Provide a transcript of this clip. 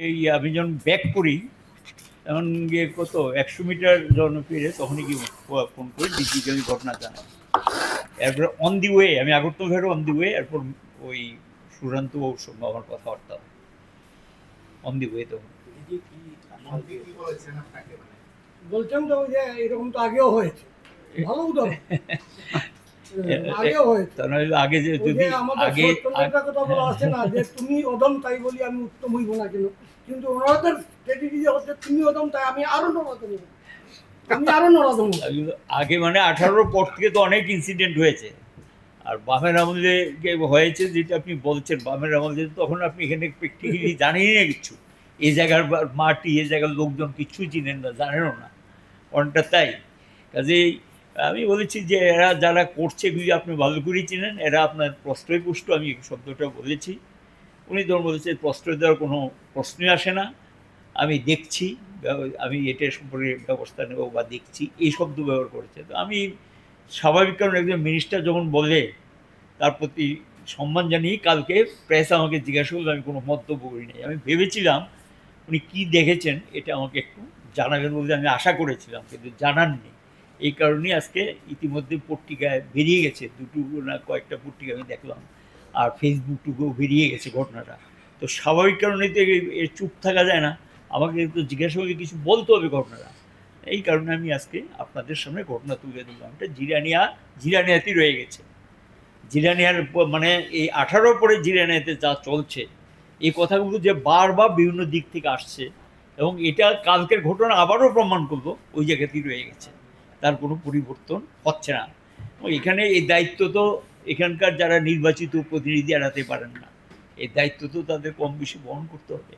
এই আমি যখন ব্যাক করি তখন গিয়ে কত 100 মিটার যখন ফিরে তখনই কি ফোন করে ডিজিটালি ঘটনা জানাই। এরপরে অন দি ওয়ে আমি আগরতলা ফেরো অন দি ওয়ে, এরপর ওই সুশান্ত বাবুর সঙ্গে আমার কথাবার্তা অন দি ওয়ে। তখন বলছেন তো যে এরকম তো আগেও হয়েছে, ভালো উদাহরণ। আগেও হয়েছে, আগে যে যদি আগে একটা কথা বলা আছে না যে তুমি অদম তাই বলি আমি উত্তম হইব না কেন, কিন্তু ওনাদের স্ট্র্যাটেজি যে হচ্ছে তুমি অদম তাই আমি আরো নরদম, আমি আরো নরদম। আগে মানে 18 পর থেকে তো অনেক ইনসিডেন্ট হয়েছে। আর বামের আমলে হয়েছে যেটা আপনি বলছেন, বামের আমলে তখন আপনি এখানে প্র্যাকটিক্যালি জানেনই না কিছু, এই জায়গার মাটি, এই জায়গার লোকজন কিছু চিনেন না, জানেনও না অনেকটা। তাই কাজেই আমি বলেছি যে এরা যারা করছে এগুলি আপনি ভালো করেই চিনেন, এরা আপনার প্রশ্রয় পুষ্ট, আমি এই শব্দটা বলেছি। উনি তখন বলেছে প্রশ্রয় দেওয়ার কোনো প্রশ্নই আসে না, আমি দেখছি, আমি এটা সম্পর্কে ব্যবস্থা নেব বা দেখছি, এই শব্দ ব্যবহার করেছে। তো আমি স্বাভাবিক কারণ একজন মিনিস্টার যখন বলে তার প্রতি সম্মান জানিয়ে কালকে প্রেস আমাকে জিজ্ঞাসা করলো, আমি কোনো মন্তব্য করি নাই। আমি ভেবেছিলাম উনি কী দেখেছেন এটা আমাকে একটু জানাবেন বলে আমি আশা করেছিলাম, কিন্তু জানাননি। এই কারণেই আজকে ইতিমধ্যে পত্রিকায় বেরিয়ে গেছে, দুটো না কয়েকটা পত্রিকা আমি দেখলাম, আর ফেসবুকটুকুও বেরিয়ে গেছে ঘটনাটা। তো স্বাভাবিক কারণে তো এর চুপ থাকা যায় না, আমাকে তো জিজ্ঞাসা করে কিছু বলতে হবে ঘটনাটা। এই কারণে আমি আজকে আপনাদের সামনে ঘটনা তুলে দিলাম। এটা জিরানিয়াতেই রয়ে গেছে। জিরানিয়ার মানে এই 18 পরে জিরানিয়াতে যা চলছে, এই কথাগুলো যে বারবার বিভিন্ন দিক থেকে আসছে, এবং এটা কালকের ঘটনা আবারও প্রমাণ করলো ওই জায়গাতেই রয়ে গেছে, তার কোনো পরিবর্তন হচ্ছে না। এখানে এই দায়িত্ব তো এখানকার যারা নির্বাচিত প্রতিনিধি এড়াতে পারেন না, এই দায়িত্ব তো তাদের কম বেশি বহন করতে হবে।